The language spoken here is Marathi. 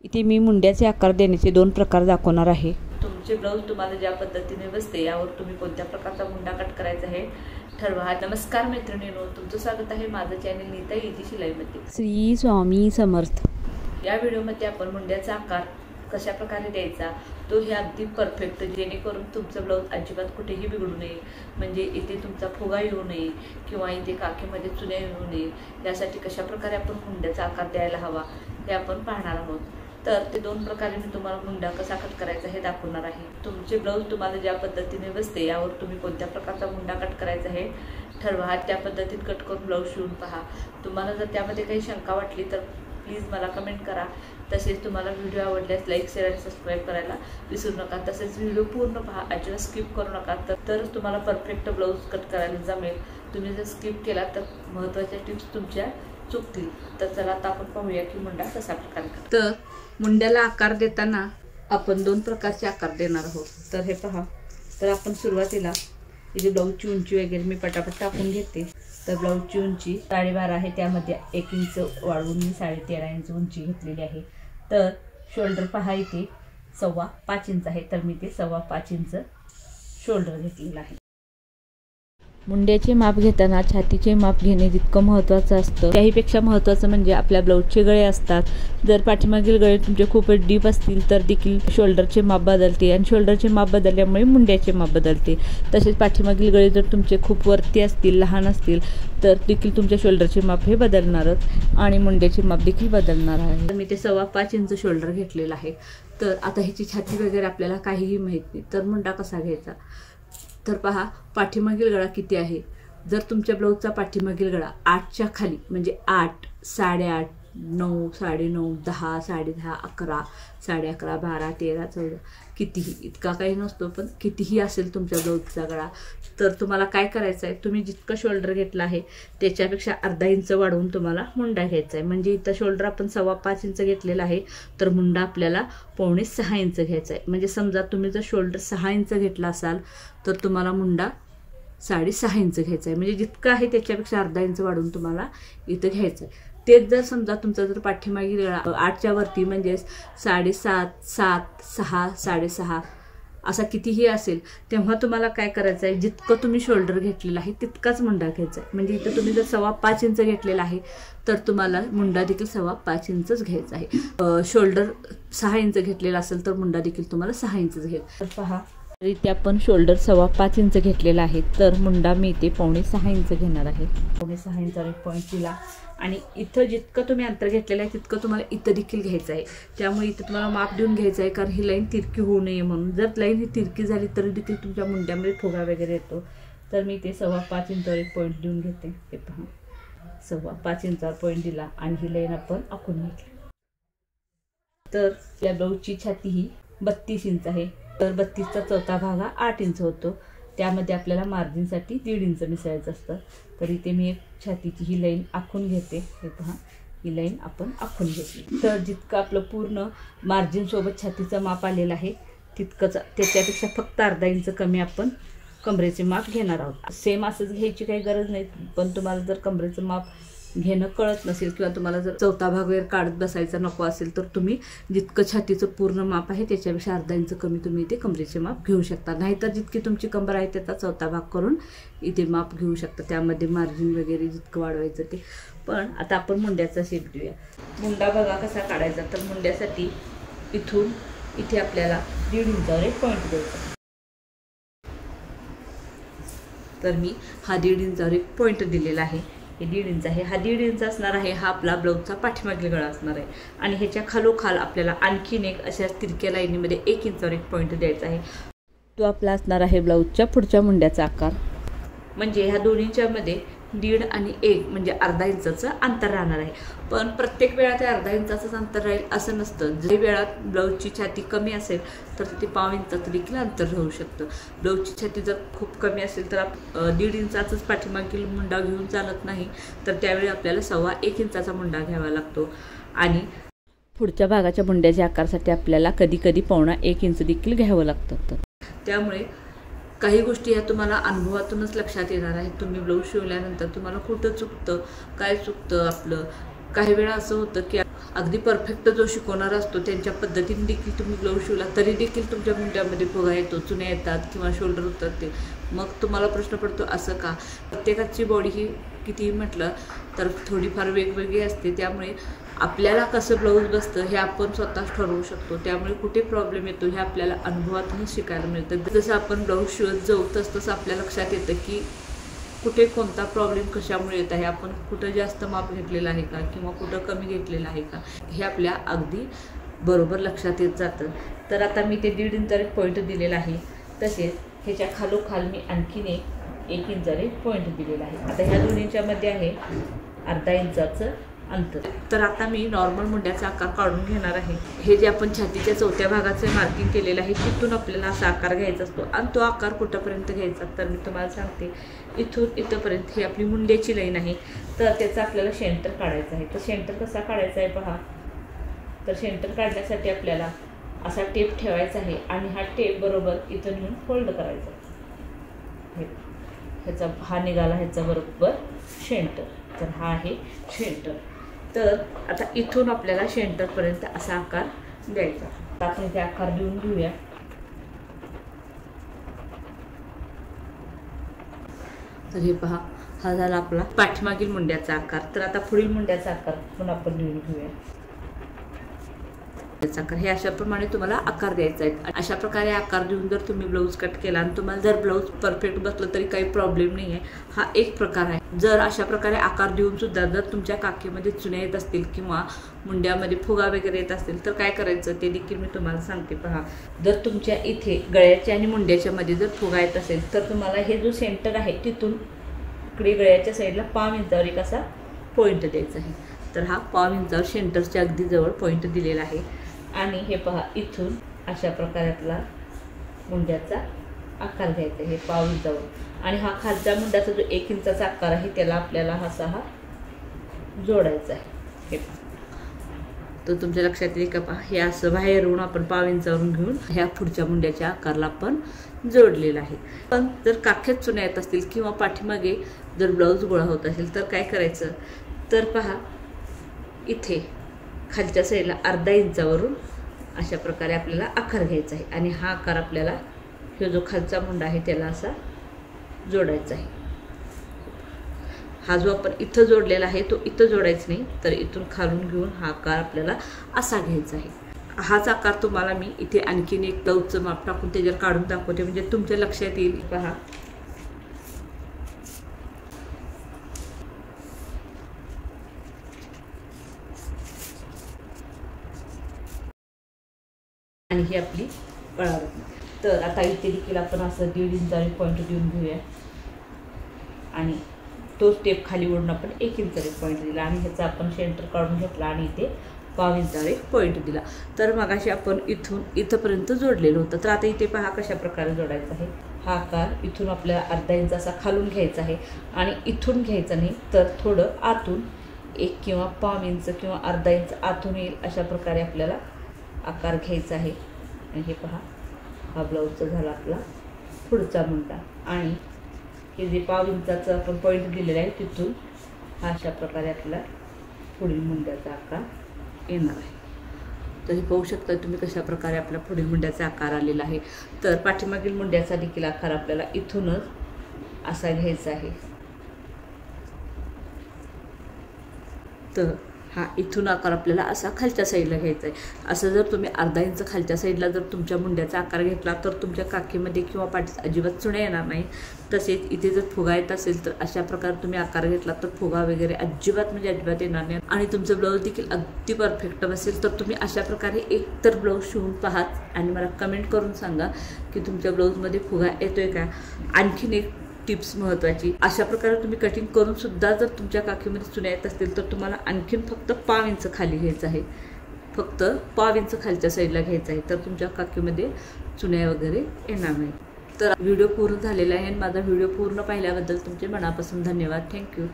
इथे मी मुंड्याचे आकार देण्याचे 2 प्रकार दाखवणार आहे। तुमचे ब्लाऊज तुम्हाला ज्या पद्धतीने बसते यावर तुम्ही कोणत्या प्रकारचा मुंडा कट करायचा आहे ठरवा। नमस्कार मैत्रिणींनो, तुमचं स्वागत आहे माझं चॅनल नीता इजी शिलाईमध्ये। श्री स्वामी समर्थ। या व्हिडिओमध्ये आपण मुंड्याचा आकार कशा प्रकारे द्यायचा तो हे अगदी परफेक्ट, जेणेकरून तुमचं ब्लाऊज अजिबात कुठेही बिघडू नये, म्हणजे इथे तुमचा फुगा येऊ नये किंवा इथे काखेमध्ये चुन्या येऊ नये, यासाठी कशा प्रकारे आपण मुंड्याचा आकार द्यायला हवा हे आपण पाहणार आहोत। तर ते 2 प्रकारे मी तुम्हाला मुंडा कसा कट करायचा हे दाखवणार आहे। तुमचे ब्लाऊज तुम्हाला ज्या पद्धतीने बसते यावर तुम्ही कोणत्या प्रकारचा मुंडा कट करायचा आहे ठरवा। त्या पद्धतीने कट करून ब्लाऊज शिवून पहा। तुम्हाला जर त्यामध्ये काही शंका वाटली तर प्लीज मला कमेंट करा। तसेच तुम्हाला व्हिडिओ आवडल्यास लाईक, शेअर आणि सबस्क्राईब करायला विसरू नका। तसेच व्हिडिओ पूर्ण पहा, अजिबात स्किप करू नका, तरच तुम्हाला परफेक्ट ब्लाऊज कट करायला जमेल। तुम्ही जर स्किप केला तर महत्त्वाच्या टिप्स तुमच्या चुकतील। तर चला आता आपण पाहूया की मुंडा कसा प्रकारे करतात। तर मुंड्याला आकार देताना आपण 2 प्रकारचे आकार देणार आहोत। तर हे पहा, तर आपण सुरुवातीला इथे ब्लाऊजची उंची वगैरे मी पटापट टाकून घेते। तर ब्लाऊजची उंची 12.5 आहे, त्यामध्ये 1 इंच वाढवून मी 13.5 इंच उंची घेतलेली आहे। तर शोल्डर पहा, इथे 5.25 इंच आहे, तर मी ते 5.25 इंच शोल्डर घेतलेलं आहे। मुंड्याचे माप घेताना छातीचे माप घेणे जितकं महत्त्वाचं असतं त्याहीपेक्षा महत्त्वाचं म्हणजे आपल्या ब्लाऊजचे गळे असतात। जर पाठीमागील गळे तुमचे खूपच डीप असतील तर देखील शोल्डरचे माप बदलते, आणि शोल्डरचे माप बदलल्यामुळे मुंड्याचे माप बदलते। तसेच पाठीमागील गळे जर तुमचे खूप वरती असतील, लहान असतील, तर देखील तुमच्या शोल्डरचे माप हे बदलणारच आणि मुंड्याचे माप देखील बदलणार आहे। तर मी ते 5.25 इंच शोल्डर घेतलेलं आहे। तर आता ह्याची छाती वगैरे आपल्याला काहीही माहीत नाही, तर मुंडा कसा घ्यायचा। तर पहा, पाठीमागील गळा किती आहे। जर तुमच्या ब्लाऊजचा पाठीमागील गळा 8च्या खाली म्हणजे 8, 8.5, 9, 9.5, 10, 10.5, 11, 11.5, 12, 13, 14 कितीही, इतका काही नसतो, पण कितीही असेल तुमच्या ब्लाऊजचा गळा, तर तुम्हाला काय करायचं आहे, तुम्ही जितकं शोल्डर घेतलं आहे त्याच्यापेक्षा अर्धा इंच वाढवून तुम्हाला मुंडा घ्यायचा आहे। म्हणजे इथं शोल्डर आपण 5.25 इंच घेतलेला आहे, तर मुंडा आपल्याला 5.25 इंच घ्यायचा आहे। म्हणजे समजा तुम्ही जर शोल्डर 6 इंच घेतला असाल तर तुम्हाला मुंडा 6.5 इंच घ्यायचा आहे। म्हणजे जितकं आहे त्याच्यापेक्षा अर्धा इंच वाढवून तुम्हाला इथं घ्यायचं आहे। तेच जर समजा तुमचा जर पाठीमागील गळा 8च्या वरती म्हणजे 7.5, 7, 6, 6.5 असा कितीही असेल, तेव्हा तुम्हाला काय करायचं आहे, जितकं तुम्ही शोल्डर घेतलेला आहे तितकाच मुंडा घ्यायचा आहे। म्हणजे इथं तुम्ही जर 5.25 इंच घेतलेला आहे तर तुम्हाला मुंडा देखील 5.25 इंचच घ्यायचा आहे। शोल्डर 6 इंच घेतलेला असेल तर मुंडा देखील तुम्हाला 6 इंचच घ्यायचा। तर पहा, इथे आपण शोल्डर 5.25 इंच घेतलेला आहे, तर मुंडा मी इथे 5.25 इंच घेणार आहे। 5.25 इंचावर एक पॉईंट दिला, आणि इथं जितकं तुम्ही अंतर घेतलेलं आहे तितकं तुम्हाला इथं देखील घ्यायचं आहे। त्यामुळे इथं तुम्हाला माप देऊन घ्यायचं आहे, कारण ही लाईन तिरकी होऊ नये म्हणून। जर लाईन ही तिरकी झाली तरी देखील तुमच्या मुंड्यामध्ये फुगा वगैरे येतो। तर मी ते 5.25 इंचावर एक पॉईंट देऊन घेते। हे पहा, 5.25 इंचावर पॉईंट दिला आणि ही लाईन आपण आखून घेतली। तर या ब्लाऊजची छाती ही 32 इंच आहे, तर 32चा चौथा भाग हा 8 इंच होतो। त्यामध्ये आपल्याला मार्जिनसाठी 1.5 इंच मिसळायचं असतं। तर इथे मी एक छातीची ही लाईन आखून घेते। हे पहा, ही लाईन आपण आखून घेतली। तर जितकं आपलं पूर्ण मार्जिनसोबत छातीचं माप आलेलं आहे तितकंच, त्याच्यापेक्षा फक्त अर्धा इंच कमी आपण कमरेचे माप घेणार आहोत। सेम असंच घ्यायची काही गरज नाही, पण तुम्हाला जर कमरेचं माप घेणं कळत नसेल किंवा तुम्हाला जर चौथा भाग वगैरे काढत बसायचा नको असेल तर तुम्ही जितकं छातीचं पूर्ण माप आहे त्याच्यापेक्षा अर्धा इंच कमी तुम्ही इथे कमरेचे माप घेऊ शकता। नाहीतर जितकी तुमची कंबर आहे त्याचा चौथा भाग करून इथे माप घेऊ शकता, त्यामध्ये मार्जिन वगैरे जितकं वाढवायचं ते। पण आता आपण मुंड्याचा शेप देऊया। मुंडा बघा कसा काढायचा। तर मुंड्यासाठी इथून इथे आपल्याला 1.5 इंचावर एक पॉईंट द्यायचा। तर मी हा 1.5 इंचावर एक पॉईंट दिलेला आहे। हे 1.5 इंच आहे, हा 1.5 इंच असणार आहे, हा आपला ब्लाऊजचा पाठीमागील गळा असणार आहे। आणि ह्याच्या खालोखाल आपल्याला आणखीन एक अशा तिरक्या लाईनीमध्ये 1 इंचावर एक पॉईंट द्यायचा आहे। तो आपला असणार आहे ब्लाऊजच्या पुढच्या मुंड्याचा आकार। म्हणजे ह्या दोन्हीच्यामध्ये 1.5 आणि 1 म्हणजे अर्धा इंचाचं अंतर राहणार आहे। पण प्रत्येक वेळा ते अर्धा इंचाचंच अंतर राहील असं नसतं। जरी वेळात ब्लाऊजची छाती कमी असेल तर ते 1.5 इंचाचं देखील अंतर राहू शकतं। ब्लाऊजची छाती जर खूप कमी असेल तर 1.5 इंचाचंच पाठीमागील मुंडा घेऊन चालत नाही, तर त्यावेळी आपल्याला 1.25 इंचाचा मुंडा घ्यावा लागतो। आणि पुढच्या भागाच्या मुंड्याच्या आकारासाठी आपल्याला कधी कधी 1.25 इंच देखील घ्यावं लागतं। त्यामुळे काही गोष्टी ह्या तुम्हाला अनुभवातूनच लक्षात येणार आहेत। तुम्ही ब्लाऊज शिवल्यानंतर तुम्हाला कुठं चुकतं, काय चुकतं आपलं, काही वेळा असं होतं की अगदी परफेक्ट जो शिकवणारा असतो त्यांच्या पद्धतीने देखील तुम्ही ब्लाऊज शिवला तरी देखील तुमच्या मुंड्यामध्ये फुगा येतो, चुन्या येतात किंवा शोल्डर उतरते. मग तुम्हाला प्रश्न पडतो असं का? प्रत्येकाची बॉडी ही कितीही म्हटलं तर थोडीफार वेगवेगळी असते. त्यामुळे आपल्याला कसं ब्लाऊज बसतं हे आपण स्वतःच ठरवू शकतो. त्यामुळे कुठे प्रॉब्लेम येतो हे आपल्याला अनुभवातूनच शिकायला मिळतं. जसं आपण ब्लाऊज शिवत जाऊ तसं आपल्या लक्षात येतं की कुठे कोणता प्रॉब्लेम कशामुळे येत आहे, आपण कुठं जास्त माप घेतलेलं आहे का किंवा कुठं कमी घेतलेलं आहे का, हे आपल्या अगदी बरोबर लक्षात येत जातं. तर आता मी ते 1.5 इंचाचा पॉईंट दिलेला आहे. तसेच ह्याच्या खालोखाल मी आणखीन 1 इंचाचा पॉईंट दिलेला आहे. आता ह्या 2 इंचामध्ये आहे अर्धा इंचाचं अंतर. तर आता मी नॉर्मल मुंड्याचा आकार काढून घेणार आहे. हे जे आपण छातीच्या चौथ्या भागाचं मार्किंग केलेलं आहे तिथून आपल्याला असा आकार घ्यायचा असतो. आणि तो आकार कुठंपर्यंत घ्यायचा तर मी तुम्हाला सांगते. इथून इथंपर्यंत ही आपली मुंड्याची लाईन आहे. तर त्याचा आपल्याला सेंटर काढायचा आहे. तर सेंटर कसा काढायचा आहे पहा. तर सेंटर काढण्यासाठी आपल्याला असा टेप ठेवायचा आहे आणि हा टेप बरोबर इथं नेऊन फोल्ड करायचा. ह्याचा हा निघाला ह्याचा बरोबर सेंटर. तर हा आहे सेंटर. तर आता इथून आपल्याला सेंटरपर्यंत असा आकार द्यायचा. आपण इथे आकार देऊन घेऊया. तर हे पहा, हा झाला आपला पाठीमागील मुंड्याचा आकार. तर आता पुढील मुंड्याचा आकार पण आपण लिहून घेऊया. आकार हे अशाप्रमाणे तुम्हाला आकार द्यायचा आहे. अशा प्रकारे आकार देऊन जर तुम्ही ब्लाऊज कट केला आणि तुम्हाला जर ब्लाऊज परफेक्ट बसलं तरी काही प्रॉब्लेम नाही आहे. हा एक प्रकार आहे. जर अशा प्रकारे आकार देऊन सुद्धा जर तुमच्या काखेमध्ये चुन्या येत असतील किंवा मुंड्यामध्ये फुगा वगैरे येत असतील तर काय करायचं ते देखील मी तुम्हाला सांगते. पहा, जर तुमच्या इथे गळ्याच्या आणि मुंड्याच्या मध्ये जर फुगा येत असेल तर तुम्हाला हे जो सेंटर आहे तिथून इकडे गळ्याच्या साईडला 5 इंचावर एक असा पॉईंट द्यायचा आहे. तर हा 5 इंचावर सेंटरच्या अगदी जवळ पॉईंट दिलेला आहे. आणि हे पहा, इथून अशा प्रकारे आपला मुंड्याचा आकार घ्यायचा आहे 5 इंचावर. आणि हा खालच्या मुंड्याचा जो 1 इंचाचा आकार आहे त्याला आपल्याला हा जोडायचा आहे. हे तर तुमच्या लक्षात येईल का पहा, हे असं बाहेरून आपण 5 इंचावरून घेऊन ह्या पुढच्या मुंड्याच्या आकारला आपण जोडलेला आहे. पण जर काखेत चुन्या येत असतील किंवा पाठीमागे जर ब्लाऊज गोळा होत असेल तर काय करायचं तर पहा, इथे खालच्या साईडला अर्धा इंचावरून अशा प्रकारे आपल्याला आकार घ्यायचा आहे. आणि हा आकार आपल्याला हे जो खालचा मुंडा आहे त्याला असा जोडायचा आहे. हा जो आपण इथं जोडलेला आहे तो इथं जोडायचा नाही, तर इथून खालून घेऊन हा आकार आपल्याला असा घ्यायचा आहे. हाच आकार तुम्हाला मी इथे आणखीन एक ब्लाऊजचं माप टाकून त्याच्यावर काढून दाखवते म्हणजे तुमच्या लक्षात येईल. पहा, आणि ही आपली गळावरती. तर आता इथे देखील आपण असं 1.5 इंचाचा पॉईंट देऊन घेऊया. आणि तो स्टेप खाली ओढून आपण 1 इंचाचा पॉईंट दिला आणि ह्याचा आपण सेंटर काढून घेतला आणि इथे 5 इंचाचा पॉईंट दिला. तर मगाशी आपण इथून इथंपर्यंत जोडलेलं होतं. तर आता इथे पहा कशा प्रकारे जोडायचा आहे. हा आकार इथून आपल्याला अर्धा इंच असा खालून घ्यायचा आहे आणि इथून घ्यायचा नाही तर थोडं आतून 1 किंवा 5 इंच किंवा अर्धा इंच आतून येईल अशा प्रकारे आपल्याला आकार घ्यायचा आहे. आणि हे पहा, हा ब्लाऊजचा झाला आपला पुढचा मुंडा. आणि हे जे 5 इंचाचं आपण पॉईंट दिलेला आहे तिथून हा अशा प्रकारे आपला पुढील मुंड्याचा आकार येणार आहे. तर हे पाहू शकता तुम्ही कशा प्रकारे आपला पुढील मुंड्याचा आकार आलेला आहे. तर पाठीमागील मुंड्याचा देखील आकार आपल्याला इथूनच असा घ्यायचा आहे. तर हा इथून आकार आपल्याला असा खालच्या साईडला घ्यायचा आहे. असं जर तुम्ही अर्धा इंच खालच्या साईडला जर तुमच्या मुंड्याचा आकार घेतला तर तुमच्या काखेमध्ये किंवा पाठीत अजिबात चुण्या येणार नाही. तसेच इथे जर फुगा येत असेल तर अशा प्रकारे तुम्ही आकार घेतला तर फुगा वगैरे अजिबात म्हणजे अजिबात येणार नाही. आणि तुमचं ब्लाऊज देखील अगदी परफेक्ट बसेल. तर तुम्ही अशा प्रकारे एक तर ब्लाऊज शिवून पाहाच आणि मला कमेंट करून सांगा की तुमच्या ब्लाऊजमध्ये फुगा येतोय का. आणखीन एक टिप्स महत्त्वाची, अशा प्रकारे तुम्ही कटिंग करून सुद्धा जर तुमच्या काखेमध्ये चुन्या येत असतील तर तुम्हाला आणखीन फक्त 5 इंच खाली घ्यायचं आहे. फक्त 5 इंच खालच्या साईडला घ्यायचं आहे. तर तुमच्या काखेमध्ये चुन्या वगैरे येणार नाही. तर व्हिडिओ पूर्ण झालेला आहे. माझा व्हिडिओ पूर्ण पाहिल्याबद्दल तुमचे मनापासून धन्यवाद. थँक्यू.